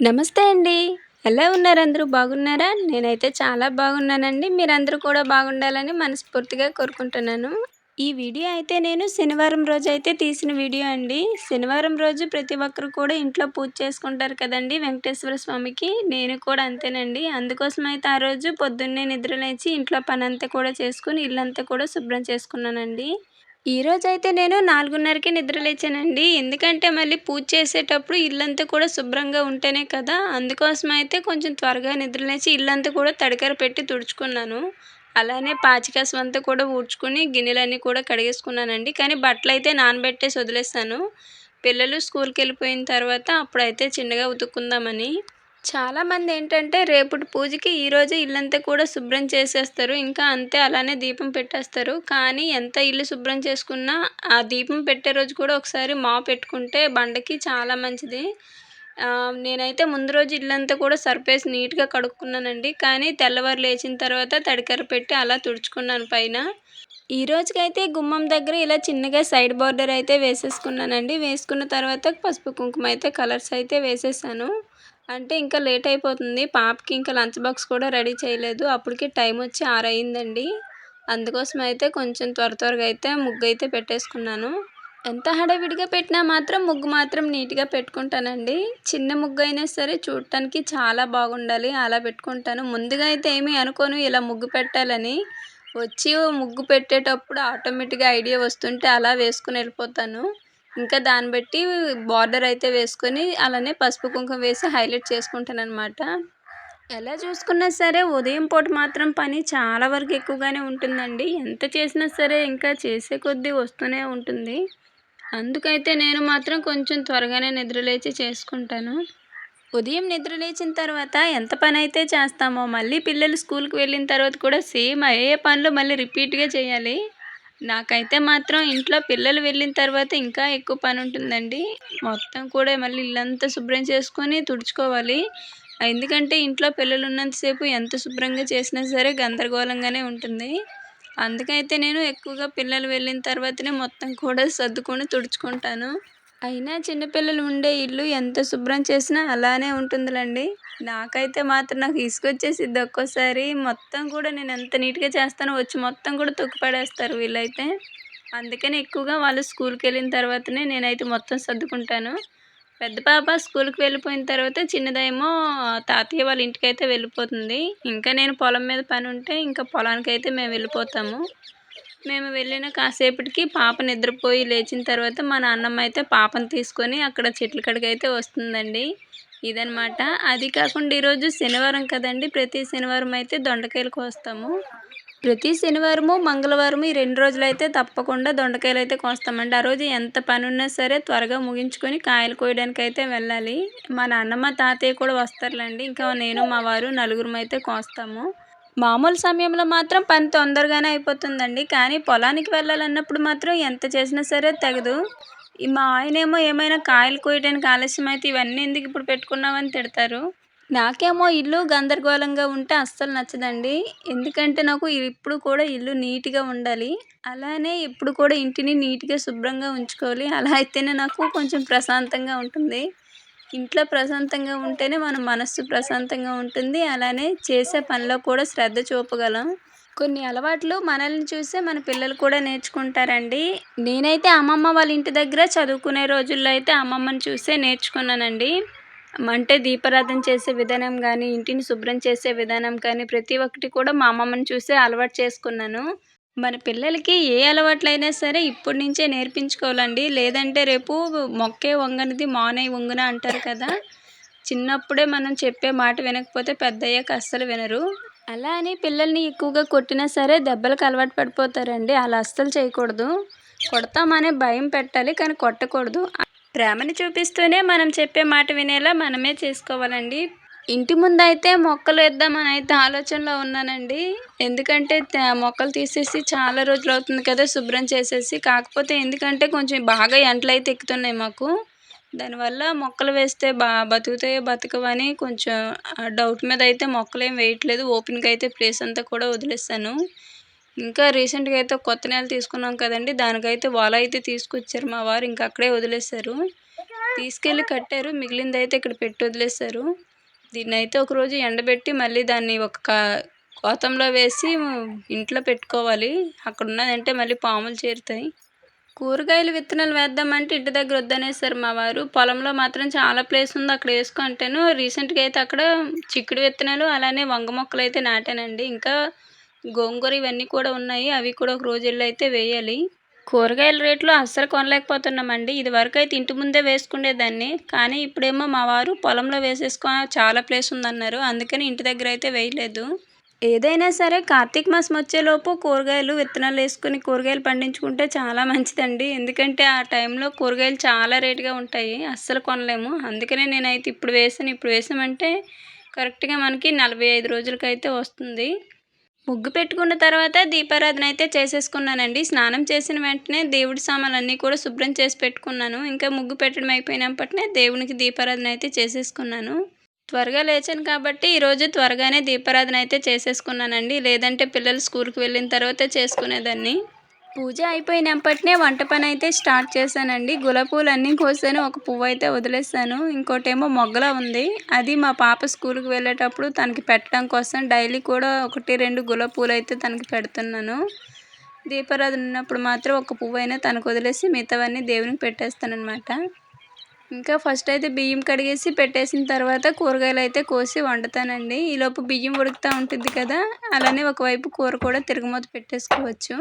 నమస్తే అండి. ఎలా ఉన్నారు అందరూ బాగున్నారా? నేనైతే చాలా బాగున్నానండి. మీరందరూ కూడా బాగుండాలని మనస్ఫూర్తిగా కోరుకుంటున్నాను. ఈ వీడియో అయితే నేను శనివారం రోజైతే తీసిన వీడియో అండి. శనివారం రోజు ప్రతి ఒక్కరు కూడా ఇంట్లో పూజ చేసుకుంటారు కదండీ వెంకటేశ్వర స్వామికి. నేను కూడా అంతేనండి. అందుకోసమైతే ఆ రోజు పొద్దున్నే నిద్ర లేచి ఇంట్లో పనంతా కూడా చేసుకొని ఇల్లంతా కూడా శుభ్రం చేసుకున్నానండి. ఈరోజైతే నేను 4:30కే నిద్ర లేచానండి. ఎందుకంటే మళ్ళీ పూజ చేసేటప్పుడు ఇల్లంతా కూడా శుభ్రంగా ఉంటేనే కదా! అందుకోసమైతే కొంచెం త్వరగా నిద్ర లేచి ఇల్లంతా కూడా తడికర పెట్టి తుడుచుకున్నాను. అలానే పాచికసమంతా కూడా ఊడ్చుకొని గిన్నెలన్నీ కూడా కడిగేసుకున్నానండి. కానీ బట్టలైతే నానబెట్టేసి వదిలేసాను. పిల్లలు స్కూల్‌కెళ్ళిపోయిన తర్వాత అప్పుడైతే చిన్నగా ఉతుక్కుందామని. చాలామందేంటంటే రేపటి పూజకి ఈరోజే ఇల్లంతా కూడా శుభ్రం చేసేస్తారు. ఇంకా అంతే అలానే దీపం పెట్టేస్తారు. కానీ ఎంత ఇల్లు శుభ్రం చేసుకున్నా ఆ దీపం పెట్టే రోజు కూడా ఒకసారి పెట్టుకుంటే బండకి చాలా మంచిది. నేనైతే ముందు రోజు ఇల్లంతా కూడా సర్ఫేసి నీట్‌గా కడుక్కున్నానండి. కానీ తెల్లవారు లేచిన తర్వాత తడికర్ర పెట్టి అలా తుడుచుకున్నాను పైన. ఈ రోజుకైతే గుమ్మం దగ్గర ఇలా చిన్నగా సైడ్ బోర్డర్ అయితే వేసేసుకున్నానండి. వేసుకున్న తర్వాత పసుపు, కుంకుమ అయితే కలర్స్ అయితే వేసేసాను. అంటే ఇంకా లేట్ అయిపోతుంది. పాపకి ఇంకా లంచ్ బాక్స్ కూడా రెడీ చేయలేదు. అప్పటికి టైం వచ్చి 6 అయిందండి. అందుకోసం అయితే కొంచెం త్వరగా అయితే ముగ్గైతే పెట్టేసుకున్నాను. ఎంత హడావిడిగా పెట్టినా మాత్రం ముగ్గు మాత్రం నీట్‌గా పెట్టుకుంటానండి. చిన్న ముగ్గయినా సరే చూడటానికి చాలా బాగుండాలి. అలా పెట్టుకుంటాను. ముందుగా అయితే ఏమీ అనుకోను ఇలా ముగ్గు పెట్టాలని. వచ్చి ముగ్గు పెట్టేటప్పుడు ఆటోమేటిక్‌గా ఐడియా వస్తుంటే అలా వేసుకొని వెళ్ళిపోతాను. ఇంకా దాన్ని బట్టి బార్డర్ అయితే వేసుకొని అలానే పసుపు, కుంకుమ వేసి హైలైట్ చేసుకుంటాననమాట. ఎలా చూసుకున్నా సరే ఉదయం పూట మాత్రం పని చాలా వరకు ఎక్కువగానే ఉంటుందండి. ఎంత చేసినా సరే ఇంకా చేసే కొద్దీ వస్తూనే ఉంటుంది. అందుకైతే నేను మాత్రం కొంచెం త్వరగానే నిద్రలేచి చేసుకుంటాను. ఉదయం నిద్ర లేచిన తర్వాత ఎంత పనైతే చేస్తామో మళ్ళీ పిల్లలు స్కూల్‌కి వెళ్ళిన తర్వాత కూడా సేమ్ అయ్యే పనులు మళ్ళీ రిపీట్‌గా చేయాలి. నాకైతే మాత్రం ఇంట్లో పిల్లలు వెళ్ళిన తర్వాత ఇంకా ఎక్కువ పనుంటుందండి. మొత్తం కూడా మళ్ళీ ఇల్లంతా శుభ్రం చేసుకొని తుడుచుకోవాలి. ఎందుకంటే ఇంట్లో పిల్లలున్నంత సేపు ఎంత శుభ్రంగా చేసినా సరే గందరగోళంగానే ఉంటుంది. అందుకైతే నేను ఎక్కువగా పిల్లలు వెళ్ళిన తర్వాతనే మొత్తం కూడా సర్దుకొని తుడుచుకుంటాను. అయినా చిన్నపిల్లలు ఉండే ఇల్లు ఎంత శుభ్రం చేసినా అలానే ఉంటుందిలెండి. నాకైతే మాత్రం నాకు విసుగొచ్చేసిద్ది ఒక్కోసారి. మొత్తం కూడా నేను ఎంత నీట్‌గా చేస్తానో వచ్చి మొత్తం కూడా తొక్కి పడేస్తారు వీళ్ళైతే. అందుకని ఎక్కువగా వాళ్ళు స్కూల్‌కెళ్ళిన తర్వాతనే నేనైతే మొత్తం సర్దుకుంటాను. పెద్ద పాప స్కూల్‌కి వెళ్ళిపోయిన తర్వాత చిన్నదేమో తాతయ్య వాళ్ళ ఇంటికైతే వెళ్ళిపోతుంది. ఇంకా నేను పొలం మీద పనుంటే ఇంకా పొలానికైతే మేము వెళ్ళిపోతాము. మేము వెళ్ళిన కాసేపటికి పాప నిద్రపోయి లేచిన తర్వాత మా నాన్నమ్మ అయితే పాపను తీసుకొని అక్కడ చెట్ల కాడికైతే వస్తుందండి. ఇదనమాట. అది కాకుండా ఈరోజు శనివారం కదండీ! ప్రతి శనివారం అయితే దొండకాయలు కోస్తాము. ప్రతి శనివారము, మంగళవారము ఈ 2 రోజులైతే తప్పకుండా దొండకాయలైతే కోస్తామండి. ఆ రోజు ఎంత పనున్నా సరే త్వరగా ముగించుకొని కాయలు కోయడానికైతే వెళ్ళాలి. మా నాన్నమ్మ, తాతయ్య కూడా వస్తారులెండి. ఇంకా నేను, మా వారు నలుగురమైతే కోస్తాము. మామూలు సమయంలో మాత్రం పని తొందరగానే అయిపోతుందండి. కానీ పొలానికి వెళ్ళాలన్నప్పుడు మాత్రం ఎంత చేసినా సరే తెగదు. మా ఆయనేమో ఏమైనా కాయలు కోయడానికి ఆలస్యమైతే ఇవన్నీ ఎందుకు ఇప్పుడు పెట్టుకున్నావని తిడతారు. నాకేమో ఇల్లు గందరగోళంగా ఉంటే అస్సలు నచ్చదండి. ఎందుకంటే నాకు ఇప్పుడు కూడా ఇల్లు నీట్‌గా ఉండాలి. అలానే ఎప్పుడు కూడా ఇంటిని నీట్‌గా శుభ్రంగా ఉంచుకోవాలి. అలా అయితేనే నాకు కొంచెం ప్రశాంతంగా ఉంటుంది. ఇంట్లో ప్రశాంతంగా ఉంటేనే మన మనస్సు ప్రశాంతంగా ఉంటుంది. అలానే చేసే పనిలో కూడా శ్రద్ధ చూపగలం. కొన్ని అలవాట్లు మనల్ని చూసే మన పిల్లలు కూడా నేర్చుకుంటారండి. నేనైతే అమ్మమ్మ వాళ్ళ ఇంటి దగ్గర చదువుకునే రోజుల్లో అయితే అమ్మమ్మని చూసే నేర్చుకున్నానండి. అంటే దీపారాధన చేసే విధానం గానీ, ఇంటిని శుభ్రం చేసే విధానం కానీ ప్రతి ఒక్కటి కూడా మా అమ్మమ్మని చూసే అలవాటు చేసుకున్నాను. మన పిల్లలకి ఏ అలవాట్లైనా సరే ఇప్పటి నుంచే నేర్పించుకోవాలండి. లేదంటే రేపు మొక్కే వంగనిది మానై వంగున అంటారు కదా! చిన్నప్పుడే మనం చెప్పే మాట వినకపోతే పెద్దయ్యాక అస్సలు వినరు. అలా అని పిల్లల్ని ఎక్కువగా కొట్టినా సరే దెబ్బలకు అలవాటు పడిపోతారండి. అలా అస్సలు చేయకూడదు. కొడతామనే భయం పెట్టాలి కానీ కొట్టకూడదు. ప్రేమని చూపిస్తూనే మనం చెప్పే మాట వినేలా మనమే చేసుకోవాలండి. ఇంటి ముందయితే మొక్కలు వేద్దామని అయితే ఆలోచనలో ఉన్నానండి. ఎందుకంటే మొక్కలు తీసేసి చాలా రోజులవుతుంది కదా శుభ్రం చేసేసి. కాకపోతే ఎందుకంటే కొంచెం బాగా ఎండలైతే ఎక్కుతున్నాయి మాకు. దానివల్ల మొక్కలు వేస్తే బతుకుతాయో బతకవని కొంచెం డౌట్ మీద అయితే మొక్కలేం వేయట్లేదు. ఓపెన్‌గా అయితే ప్లేస్ అంతా కూడా వదిలేసాను. ఇంకా రీసెంట్‌గా అయితే కొత్త నేల తీసుకున్నాం కదండీ! దానికైతే వల అయితే తీసుకొచ్చారు మా వారు. ఇంక అక్కడే వదిలేసారు. తీసుకెళ్ళి కట్టారు. మిగిలిందైతే ఇక్కడ పెట్టి వదిలేశారు. దీన్నైతే ఒకరోజు ఎండబెట్టి మళ్ళీ దాన్ని ఒక గోతంలో వేసి ఇంట్లో పెట్టుకోవాలి. అక్కడ ఉన్నదంటే మళ్ళీ పాములు చేరుతాయి. కూరగాయల విత్తనాలు వేద్దామంటే ఇంటి దగ్గర వద్దనేసారు మా వారు. పొలంలో మాత్రం చాలా ప్లేస్ ఉంది, అక్కడ వేసుకో అంటేను రీసెంట్గా అయితే అక్కడ చిక్కుడు విత్తనాలు అలానే వంగ మొక్కలు అయితే నాటానండి. ఇంకా గోంగూర ఇవన్నీ కూడా ఉన్నాయి. అవి కూడా ఒక రోజు వెళ్ళి అయితే వేయాలి. కూరగాయల రేట్లు అస్సలు కొనలేకపోతున్నామండి. ఇదివరకు అయితే ఇంటి ముందే వేసుకునేదాన్ని, కానీ ఇప్పుడేమో మా వారు పొలంలో వేసేసుకో చాలా ప్లేస్ ఉందన్నారు. అందుకని ఇంటి దగ్గర అయితే వేయలేదు. ఏదైనా సరే కార్తీక మాసం వచ్చేలోపు కూరగాయలు విత్తనాలు వేసుకుని కూరగాయలు పండించుకుంటే చాలా మంచిదండి. ఎందుకంటే ఆ టైంలో కూరగాయలు చాలా రేటుగా ఉంటాయి, అస్సలు కొనలేము. అందుకనే నేనైతే ఇప్పుడు వేసామంటే కరెక్ట్గా మనకి 45 రోజులకైతే వస్తుంది. ముగ్గు పెట్టుకున్న తర్వాత దీపారాధన అయితే చేసేసుకున్నానండి. స్నానం చేసిన వెంటనే దేవుడి సామాన్లన్నీ కూడా శుభ్రం చేసి పెట్టుకున్నాను. ఇంకా ముగ్గు పెట్టడం అయిపోయినప్పటినే దేవునికి దీపారాధన అయితే చేసేసుకున్నాను. త్వరగా లేచాను కాబట్టి ఈరోజు త్వరగానే దీపారాధన అయితే చేసేసుకున్నానండి. లేదంటే పిల్లలు స్కూల్కి వెళ్ళిన తర్వాత చేసుకునేదాన్ని. పూజ అయిపోయినప్పటినే వంట పని అయితే స్టార్ట్ చేశానండి. గులాబీ పూలు అన్నీ కోసాను, ఒక పువ్వు అయితే వదిలేసాను. ఇంకోటేమో మొగ్గలా ఉంది, అది మా పాప స్కూల్కి వెళ్ళేటప్పుడు తనకి పెట్టడం కోసం డైలీ కూడా 1-2 గులాబీ పూలు అయితే తనకి పెడుతున్నాను. దీపారాధన ఉన్నప్పుడు మాత్రం ఒక పువ్వు అయినా తనకు వదిలేసి మిగతావన్నీ దేవునికి పెట్టేస్తానమాట. ఇంకా ఫస్ట్ అయితే బియ్యం కడిగేసి పెట్టేసిన తర్వాత కూరగాయలు అయితే కోసి వండుతానండి. ఈలోపు బియ్యం ఉడుకుతూ ఉంటుంది కదా, అలానే ఒకవైపు కూర కూడా తిరగమూత పెట్టేసుకోవచ్చు.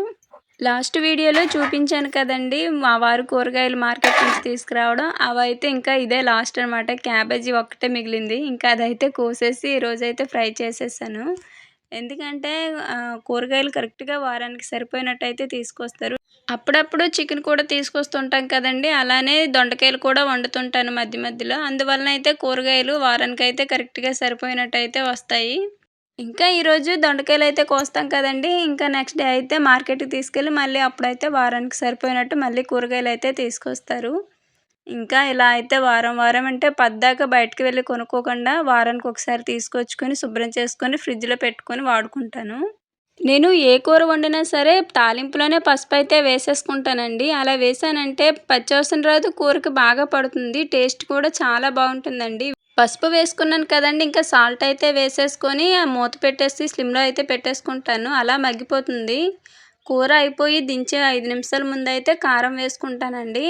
లాస్ట్ వీడియోలో చూపించాను కదండి మా వారు కూరగాయలు మార్కెట్ నుంచి తీసుకురావడం, అవైతే ఇంకా ఇదే లాస్ట్ అనమాట. క్యాబేజీ ఒక్కటే మిగిలింది, ఇంకా అదైతే కోసేసి ఈరోజైతే ఫ్రై చేసేసాను. ఎందుకంటే కూరగాయలు కరెక్ట్గా వారానికి సరిపోయినట్టు అయితే తీసుకొస్తారు. అప్పుడప్పుడు చికెన్ కూడా తీసుకొస్తుంటాం కదండి, అలానే దొండకాయలు కూడా వండుతుంటాను మధ్య మధ్యలో. అందువలన అయితే కూరగాయలు వారానికి అయితే కరెక్ట్గా సరిపోయినట్టు అయితే వస్తాయి. ఇంకా ఈరోజు దొండకాయలు అయితే కోస్తాం కదండి, ఇంకా నెక్స్ట్ డే అయితే మార్కెట్కి తీసుకెళ్ళి మళ్ళీ అప్పుడైతే వారానికి సరిపోయినట్టు మళ్ళీ కూరగాయలు అయితే తీసుకొస్తారు. ఇంకా ఇలా అయితే వారం అంటే పద్దాకా బయటకు వెళ్ళి కొనుక్కోకుండా వారానికి ఒకసారి తీసుకొచ్చుకొని శుభ్రం చేసుకొని ఫ్రిడ్జ్లో పెట్టుకొని వాడుకుంటాను. నేను ఏ కూర వండినా సరే తాలింపులోనే పసుపు అయితే వేసేసుకుంటానండి. అలా వేసానంటే పచ్చివాసన రాదు, కూరకి బాగా పడుతుంది, టేస్ట్ కూడా చాలా బాగుంటుందండి. పసుపు వేసుకున్నాను కదండి, ఇంకా సాల్ట్ అయితే వేసేసుకొని మూత పెట్టేసి స్లిమ్లో అయితే పెట్టేసుకుంటాను. అలా మగ్గిపోతుంది. కూర అయిపోయి దించే 5 నిమిషాల ముందు అయితే కారం వేసుకుంటానండి.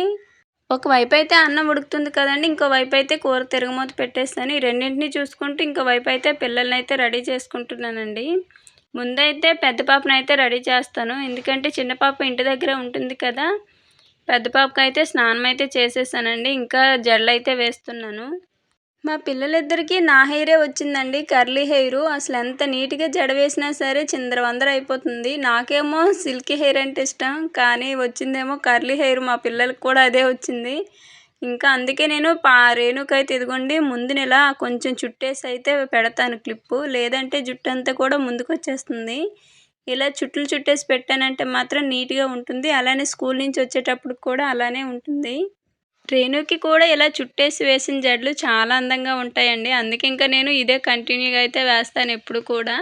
ఒకవైపు అయితే అన్నం ఉడుకుతుంది కదండి, ఇంకోవైపు అయితే కూర తిరగమూత పెట్టేస్తాను. ఈ రెండింటిని చూసుకుంటూ ఇంకోవైపు అయితే పిల్లల్ని అయితే రెడీ చేసుకుంటున్నానండి. ముందైతే పెద్ద పాపను అయితే రెడీ చేస్తాను, ఎందుకంటే చిన్న పాప ఇంటి దగ్గర ఉంటుంది కదా. పెద్ద పాపకి అయితే స్నానం అయితే చేసేసానండి, ఇంకా జడలు అయితే వేస్తున్నాను. మా పిల్లలిద్దరికీ నా హెయిరే వచ్చిందండి, కర్లీ హెయిర్. అసలు ఎంత నీట్గా జడ వేసినా సరే చిందరవందర అయిపోతుంది. నాకేమో సిల్కీ హెయిర్ అంటే ఇష్టం, కానీ వచ్చిందేమో కర్లీ హెయిర్. మా పిల్లలకి కూడా అదే వచ్చింది. ఇంకా అందుకే నేను రేణుకైతే ఇదిగోండి ముందున ఇలా కొంచెం చుట్టేసి అయితే పెడతాను క్లిప్పు, లేదంటే జుట్టు అంతా కూడా ముందుకు వచ్చేస్తుంది. ఇలా చుట్టేసి పెట్టానంటే మాత్రం నీట్గా ఉంటుంది. అలానే స్కూల్ నుంచి వచ్చేటప్పుడు కూడా అలానే ఉంటుంది. రేణుకి కూడా ఇలా చుట్టేసి వేసిన జడలు చాలా అందంగా ఉంటాయండి. అందుకే ఇంకా నేను ఇదే కంటిన్యూగా అయితే వేస్తాను ఎప్పుడు కూడా.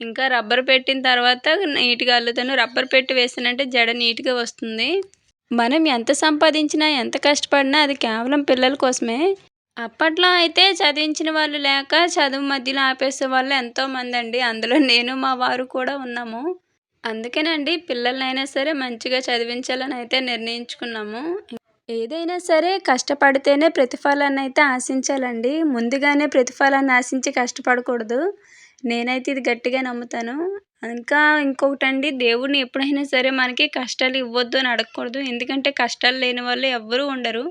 ఇంకా రబ్బర్ పెట్టిన తర్వాత నీట్గా అల్లుతాను. రబ్బర్ పెట్టి వేసానంటే జడ నీట్గా వస్తుంది. మనం ఎంత సంపాదించినా ఎంత కష్టపడినా అది కేవలం పిల్లల కోసమే. అప్పట్లో అయితే చదివించిన వాళ్ళు లేక చదువు మధ్యలో ఆపేసే వాళ్ళు ఎంతోమంది అండి, అందులో నేను మా వారు కూడా ఉన్నాము. అందుకేనండి పిల్లలనైనా సరే మంచిగా చదివించాలని అయితే నిర్ణయించుకున్నాము. ఏదైనా సరే కష్టపడితేనే ప్రతిఫలాన్ని అయితే ఆశించాలండి, ముందుగానే ప్రతిఫలాన్ని ఆశించి కష్టపడకూడదు. నేనైతే ఇది గట్టిగా నమ్ముతాను. ఇంకా ఇంకొకటండి, దేవుడిని ఎప్పుడైనా సరే మనకి కష్టాలు ఇవ్వద్దు అని అడగకూడదు. ఎందుకంటే కష్టాలు లేని వాళ్ళు ఎవ్వరూ ఉండరు.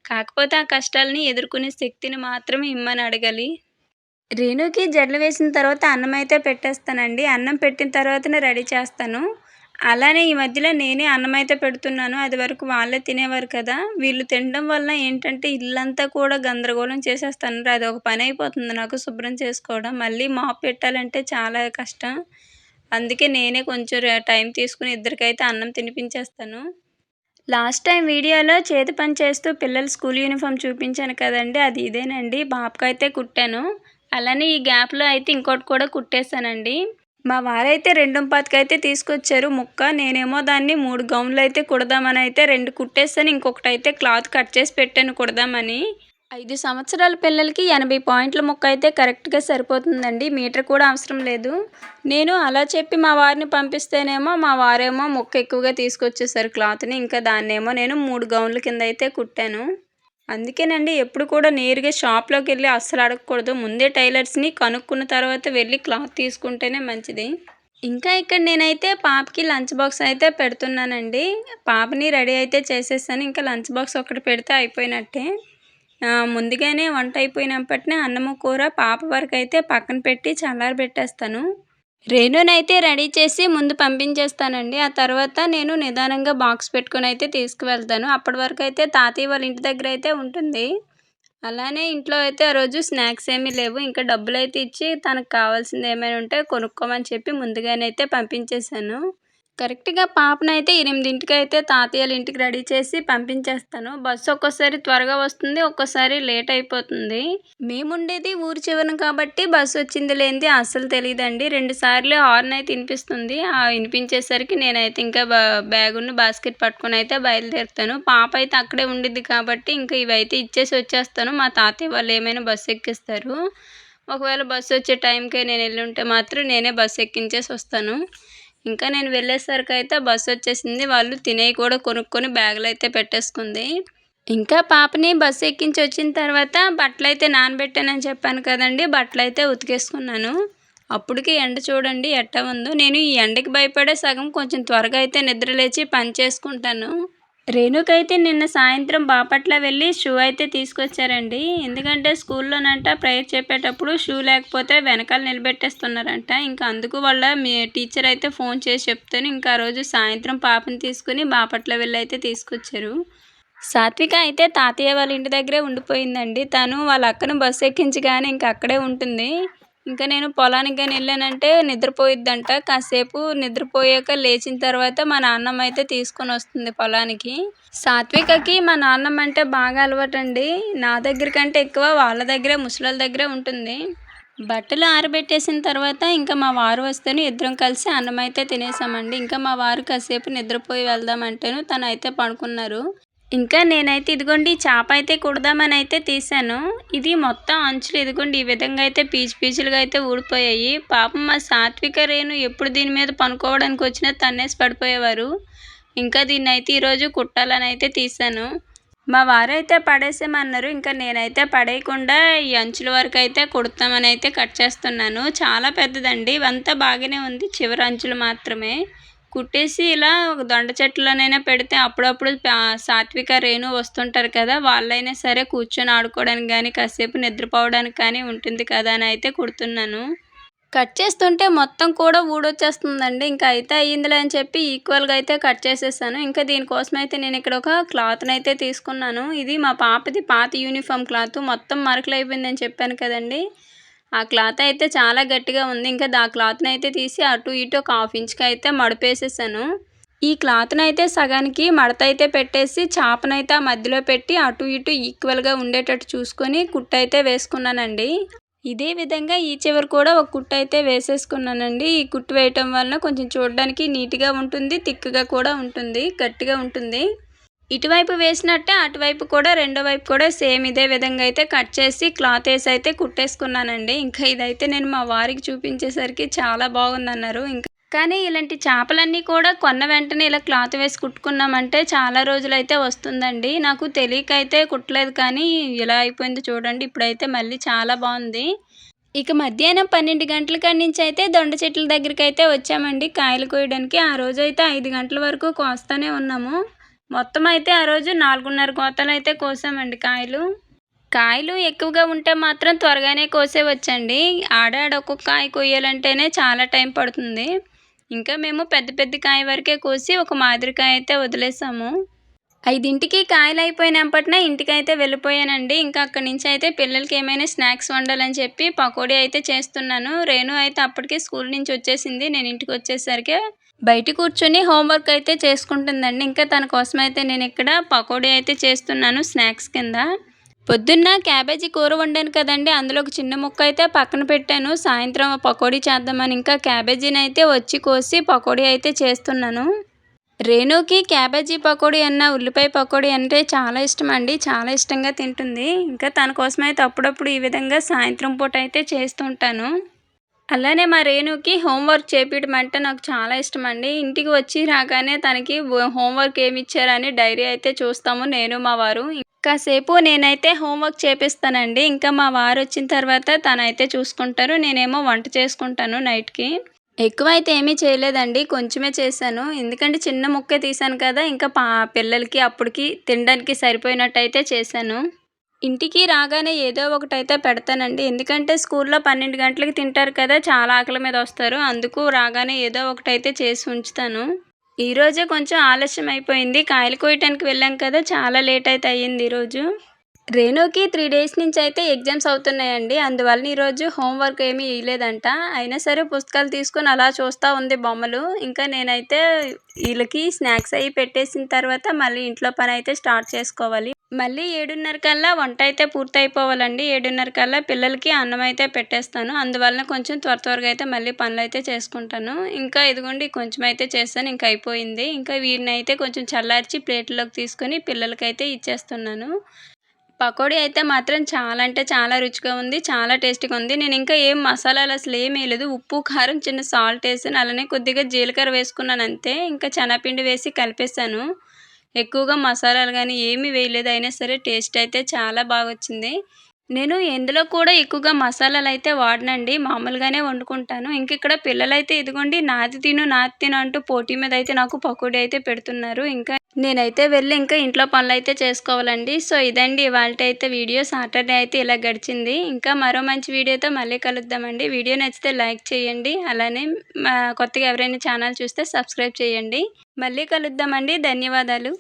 కాకపోతే ఆ కష్టాలని ఎదుర్కొనే శక్తిని మాత్రమే ఇమ్మని అడగాలి. రేణుకి జడలు వేసిన తర్వాత అన్నం అయితే పెట్టేస్తానండి. అన్నం పెట్టిన తర్వాతనే రెడీ చేస్తాను. అలానే ఈ మధ్యలో నేనే అన్నం అయితే పెడుతున్నాను. అది వరకు వాళ్ళే తినేవారు కదా. వీళ్ళు తినడం వల్ల ఏంటంటే ఇల్లంతా కూడా గందరగోళం చేసేస్తాను. అది ఒక పని అయిపోతుంది నాకు శుభ్రం చేసుకోవడం. మళ్ళీ మాప్ పెట్టాలంటే చాలా కష్టం. అందుకే నేనే కొంచెం టైం తీసుకుని ఇద్దరికైతే అన్నం తినిపించేస్తాను. లాస్ట్ టైం వీడియోలో చేతి పని చేస్తూ పిల్లల స్కూల్ యూనిఫామ్ చూపించాను కదండి, అది ఇదేనండి. బాబుకైతే కుట్టాను. అలానే ఈ గ్యాప్లో అయితే ఇంకోటి కూడా కుట్టేశానండి. మా వారైతే 2.25కి తీసుకొచ్చారు ముక్క. నేనేమో దాన్ని 3 గౌన్‌లయితే కుడదామని అయితే 2 కుట్టేసాను. ఇంకొకటైతే క్లాత్ కట్ చేసి పెట్టాను కుడదామని. 5 సంవత్సరాల పిల్లలకి 80 పాయింట్ల ముక్క అయితే కరెక్ట్‌గా సరిపోతుందండి. మీటర్ కూడా అవసరం లేదు. నేను అలా చెప్పి మా వారిని పంపిస్తేనేమో మా వారేమో ముక్క ఎక్కువగా తీసుకొచ్చేసారు క్లాత్‌ని. ఇంకా దాన్నేమో నేను 3 గౌన్‌ల కింద అయితే కుట్టాను. అందుకేనండి ఎప్పుడు కూడా నేరుగా షాప్‌లోకెళ్ళి అస్సలు అడగకూడదు. ముందే టైలర్స్‌ని కనుక్కున్న తర్వాత వెళ్ళి క్లాత్ తీసుకుంటేనే మంచిది. ఇంకా ఇక్కడ నేనైతే పాపకి లంచ్ బాక్స్ అయితే పెడుతున్నానండి. పాపని రెడీ అయితే చేసేసాను. ఇంకా లంచ్ బాక్స్ ఒకటి పెడితే అయిపోయినట్టే. ముందుగానే వంట అయిపోయినప్పటినే అన్నము, కూర పాప వరకైతే పక్కన పెట్టి చల్లారబెట్టేస్తాను. రేణునైతే రెడీ చేసి ముందు పంపించేస్తానండి. ఆ తర్వాత నేను నిదానంగా బాక్స్ పెట్టుకొని అయితే తీసుకువెళ్తాను. అప్పటి వరకు అయితే తాతయ్య వాళ్ళ ఇంటి దగ్గర అయితే ఉంటుంది. అలానే ఇంట్లో అయితే ఆ రోజు స్నాక్స్ ఏమీ లేవు. ఇంకా డబ్బులైతే ఇచ్చి తనకు కావాల్సింది ఏమైనా ఉంటే కొనుక్కోమని చెప్పి ముందుగానైతే పంపించేశాను. కరెక్ట్‌గా పాపనైతే 8కి అయితే తాతయ్య వాళ్ళ ఇంటికి రెడీ చేసి పంపించేస్తాను. బస్సు ఒక్కోసారి త్వరగా వస్తుంది. ఒక్కోసారి లేట్ అయిపోతుంది. మేముండేది ఊరు చివరన కాబట్టి బస్సు వచ్చింది లేనిది అస్సలు తెలీదండి. 2 సార్లు హార్న్ అయితే వినిపిస్తుంది. వినిపించేసరికి నేనైతే ఇంకా బ్యాగును బాస్కెట్ పట్టుకొని అయితే బయలుదేరుతాను. పాప అయితే అక్కడే ఉండిద్ది కాబట్టి ఇంకా ఇవైతే ఇచ్చేసి వచ్చేస్తాను. మా తాతయ్య వాళ్ళు ఏమైనా బస్సు ఎక్కిస్తారు. ఒకవేళ బస్సు వచ్చే టైంకే నేను ఎళ్ళుంటే మాత్రం నేనే బస్సు ఎక్కించేసి వస్తాను. ఇంకా నేను వెళ్ళేసరికైతే బస్సొచ్చేసింది. వాళ్ళు తినేయి కూడా కొనుక్కొని బ్యాగ్‌లో అయితే పెట్టేసుకుంది. ఇంకా పాపని బస్సు ఎక్కించి వచ్చిన తర్వాత బట్టలైతే నానబెట్టానని చెప్పాను కదండీ! బట్టలైతే ఉతికేసుకున్నాను. అప్పటికి ఎండ చూడండి ఎట్టా ఉందో. నేను ఈ ఎండకి భయపడే సగం కొంచెం త్వరగా అయితే నిద్ర లేచి పని చేసుకుంటాను. రేణుకైతే నిన్న సాయంత్రం బాపట్ల వెళ్ళి షూ అయితే తీసుకొచ్చారండి. ఎందుకంటే స్కూల్లోనంట ప్రేయర్ చెప్పేటప్పుడు షూ లేకపోతే వెనకాల నిలబెట్టేస్తున్నారంట. ఇంకా అందుకు వాళ్ళ టీచర్ అయితే ఫోన్ చేసి చెప్తేనే ఇంకా ఆ రోజు సాయంత్రం పాపని తీసుకుని బాపట్ల వెళ్ళి అయితే తీసుకొచ్చారు. సాత్విక అయితే తాతయ్య వాళ్ళ ఇంటి దగ్గరే ఉండిపోయిందండి. తను వాళ్ళ అక్కని బస్సు ఎక్కించగానే ఇంక అక్కడే ఉంటుంది. ఇంకా నేను పొలానికి గాని వెళ్ళానంటే నిద్రపోయిద్దంట. కాసేపు నిద్రపోయాక లేచిన తర్వాత మా నాన్నమ్మ అయితే తీసుకొని వస్తుంది పొలానికి. సాత్వికకి మా నాన్నమ్మ అంటే బాగా అలవాటండి. నా దగ్గర కంటే ఎక్కువ వాళ్ళ దగ్గరే ముసలోళ్ళ దగ్గరే ఉంటుంది. బట్టలు ఆరబెట్టేసిన తర్వాత ఇంకా మా వారు వస్తేను ఇద్దరం కలిసి అన్నం అయితే తినేసామండి. ఇంకా మా వారు కాసేపు నిద్రపోయి వెళ్దామంటేను తనైతే పడుకున్నారు. ఇంకా నేనైతే ఇదిగోండి ఈ చాప అయితే కుడదామని అయితే తీశాను. ఇది మొత్తం అంచులు ఇదిగోండి ఈ విధంగా అయితే పీచు పీచులుగా అయితే ఊడిపోయాయి. పాపం మా సాత్విక రేణు ఎప్పుడు దీని మీద పనుకోవడానికి వచ్చినా తన్నేసి పడిపోయేవారు. ఇంకా దీన్నైతే ఈరోజు కుట్టాలని అయితే తీశాను. మా వారైతే పడేసేమన్నారు. ఇంకా నేనైతే పడేయకుండా ఈ అంచుల వరకు అయితే కుడతామని అయితే కట్ చేస్తున్నాను. చాలా పెద్దదండి. ఇవంతా బాగానే ఉంది. చివరి అంచులు మాత్రమే. కుట్టేసి ఇలా ఒక దొండ చెట్టులోనైనా పెడితే అప్పుడప్పుడు సాత్విక, రేణు వస్తుంటారు కదా! వాళ్ళైనా సరే కూర్చొని ఆడుకోవడానికి గానీ, కాసేపు నిద్రపోవడానికి కానీ ఉంటుంది కదా అని అయితే కుడుతున్నాను. కట్ చేస్తుంటే మొత్తం కూడా ఊడొచ్చేస్తుందండి. ఇంకా అయితే అయ్యిందిలే అని చెప్పి ఈక్వల్‌గా అయితే కట్ చేసేసాను. ఇంకా దీనికోసం అయితే నేను ఇక్కడ ఒక క్లాత్‌నైతే తీసుకున్నాను. ఇది మా పాపది పాత యూనిఫామ్ క్లాత్. మొత్తం మరకలైపోయిందని చెప్పాను కదండీ! ఆ క్లాత్ అయితే చాలా గట్టిగా ఉంది. ఇంకా ఆ క్లాత్‌నైతే తీసి అటు ఇటు ఒక హాఫ్ ఇంచ్‌కి అయితే మడపేసేసాను. ఈ క్లాత్‌నైతే సగానికి మడతైతే పెట్టేసి చాపనైతే ఆ మధ్యలో పెట్టి అటు ఇటు ఈక్వల్‌గా ఉండేటట్టు చూసుకొని కుట్టయితే వేసుకున్నానండి. ఇదే విధంగా ఈ చివర కూడా ఒక కుట్టయితే వేసేసుకున్నానండి. ఈ కుట్టు వేయటం వలన కొంచెం చూడడానికి నీట్‌గా ఉంటుంది. థిక్‌గా కూడా ఉంటుంది. గట్టిగా ఉంటుంది. ఇటువైపు వేసినట్టే అటువైపు కూడా రెండో వైపు కూడా సేమ్ ఇదే విధంగా అయితే కట్ చేసి క్లాత్ వేసి అయితే కుట్టేసుకున్నానండి. ఇంకా ఇదైతే నేను మా వారికి చూపించేసరికి చాలా బాగుందన్నారు. కానీ ఇలాంటి చేపలన్నీ కూడా కొన్న వెంటనే ఇలా క్లాత్ వేసి కుట్టుకున్నామంటే చాలా రోజులైతే వస్తుందండి. నాకు తెలియక అయితే కుట్టలేదు కానీ ఇలా అయిపోయింది చూడండి. ఇప్పుడైతే మళ్ళీ చాలా బాగుంది. ఇక మధ్యాహ్నం 12 గంటల కాడి నుంచి అయితే దొండ చెట్ల దగ్గరికైతే వచ్చామండి కాయలు కోయడానికి. ఆ రోజైతే 5 గంటల వరకు కోస్తానే ఉన్నాము. మొత్తం అయితే ఆ రోజు 4:30 గోతాలైతే కోసామండి కాయలు. కాయలు ఎక్కువగా ఉంటే మాత్రం త్వరగానే కోసేయొచ్చండి. ఆడాడ ఒక్కొక్క కాయ కొయ్యాలంటేనే చాలా టైం పడుతుంది. ఇంకా మేము పెద్ద పెద్ద కాయ వరకే కోసి ఒక మాదిరికాయ అయితే వదిలేసాము. 5కి కాయలైపోయినప్పటిన ఇంటికైతే వెళ్ళిపోయానండి. ఇంకా అక్కడి నుంచి అయితే పిల్లలకి ఏమైనా స్నాక్స్ వండాలని చెప్పి పకోడీ అయితే చేస్తున్నాను. రేణు అయితే అప్పటికే స్కూల్ నుంచి వచ్చేసింది. నేను ఇంటికి వచ్చేసరికి బయట కూర్చొని హోంవర్క్ అయితే చేసుకుంటుందండి. ఇంకా తన కోసం అయితే నేను ఇక్కడ పకోడీ అయితే చేస్తున్నాను స్నాక్స్ కింద. పొద్దున్న క్యాబేజీ కూర వండాను కదండీ! అందులో ఒక చిన్న ముక్క అయితే పక్కన పెట్టాను. సాయంత్రం పకోడీ చేద్దామని ఇంకా క్యాబేజీనైతే వచ్చి కోసి పకోడీ అయితే చేస్తున్నాను. రేణుకి క్యాబేజీ పకోడీ అన్నా, ఉల్లిపాయ పకోడీ అంటే చాలా ఇష్టమండి. చాలా ఇష్టంగా తింటుంది. ఇంకా తన కోసమైతే అప్పుడప్పుడు ఈ విధంగా సాయంత్రం పూట అయితే చేస్తూ ఉంటాను. అలానే మా రేణుకి హోంవర్క్ చేపియడం అంటే నాకు చాలా ఇష్టమండి. ఇంటికి వచ్చి రాగానే తనకి హోంవర్క్ ఏమిచ్చారని డైరీ అయితే చూస్తాము నేను, మా వారు. కాసేపు నేనైతే హోంవర్క్ చేపిస్తానండి. ఇంకా మా వారొచ్చిన తర్వాత తనైతే చూసుకుంటారు. నేనేమో వంట చేసుకుంటాను నైట్‌కి. ఎక్కువైతే ఏమీ చేయలేదండి. కొంచెమే చేశాను. ఎందుకంటే చిన్న ముక్కే తీశాను కదా! ఇంకా పిల్లలకి అప్పటికి తినడానికి సరిపోయినట్టయితే చేశాను. ఇంటికి రాగానే ఏదో ఒకటైతే పెడతానండి. ఎందుకంటే స్కూల్లో 12 గంటలకి తింటారు కదా! చాలా ఆకలి మీద వస్తారు. అందుకు రాగానే ఏదో ఒకటైతే చేసి ఉంచుతాను. ఈరోజే కొంచెం ఆలస్యం అయిపోయింది. కాయలు కోయటానికి వెళ్ళాం కదా! చాలా లేట్ అయితే అయ్యింది ఈరోజు. రేణుకి 3 డేస్ నుంచయితే ఎగ్జామ్స్ అవుతున్నాయండి. అందువలన ఈరోజు హోంవర్క్ ఏమీ ఇయలేదంట. అయినా సరే పుస్తకాలు తీసుకొని అలా చూస్తా ఉంది బొమ్మలు. ఇంకా నేనైతే ఈళ్ళకి స్నాక్స్ అయి పెట్టేసిన తర్వాత మళ్ళీ ఇంట్లో పనైతే స్టార్ట్ చేసుకోవాలి. మళ్ళీ 7:30 కల్లా వంట అయితే పూర్తయిపోవాలండి. 7:30 కల్లా పిల్లలకి అన్నం అయితే పెట్టేస్తాను. అందువలన కొంచెం త్వరగా అయితే మళ్ళీ పనులైతే చేసుకుంటాను. ఇంకా ఇదిగోండి కొంచెం అయితే చేశాను. ఇంక అయిపోయింది. ఇంకా వీటినైతే కొంచెం చల్లార్చి ప్లేట్‌లోకి తీసుకొని పిల్లలకైతే ఇచ్చేస్తున్నాను. పకోడీ అయితే మాత్రం చాలా అంటే చాలా రుచిగా ఉంది. చాలా టేస్టీగా ఉంది. నేను ఇంకా ఏం మసాలాలు అసలు ఏమి వేయలేదు. ఉప్పు, కారం, చిన్న సాల్ట్ ఏసాను. అలానే కొద్దిగా జీలకర్ర వేసుకున్నాను అంతే. ఇంకా శనగపిండి వేసి కలిపేసాను. ఎక్కువగా మసాలాలు గానీ ఏమీ వేయలేదు. అయినా సరే టేస్ట్ అయితే చాలా బాగొచ్చింది. నేను ఎందులో కూడా ఎక్కువగా మసాలాలైతే వాడనండి. మామూలుగానే వండుకుంటాను. ఇంకిక్కడ పిల్లలైతే ఇదిగోండి నాది తిను, నాది తిను అంటూ పోటీ మీద అయితే నాకు పకోడీ అయితే పెడుతున్నారు. ఇంకా నేనైతే వెళ్ళి ఇంకా ఇంట్లో పనులైతే చేసుకోవాలండి. సో, ఇదండి ఇవాల్టైతే వీడియో. సాటర్‌డే అయితే ఇలా గడిచింది. ఇంకా మరో మంచి వీడియోతో మళ్ళీ కలుద్దామండి. వీడియో నచ్చితే లైక్ చేయండి. అలానే కొత్తగా ఎవరైనా ఛానల్ చూస్తే సబ్స్క్రైబ్ చేయండి. మళ్ళీ కలుద్దామండి. ధన్యవాదాలు.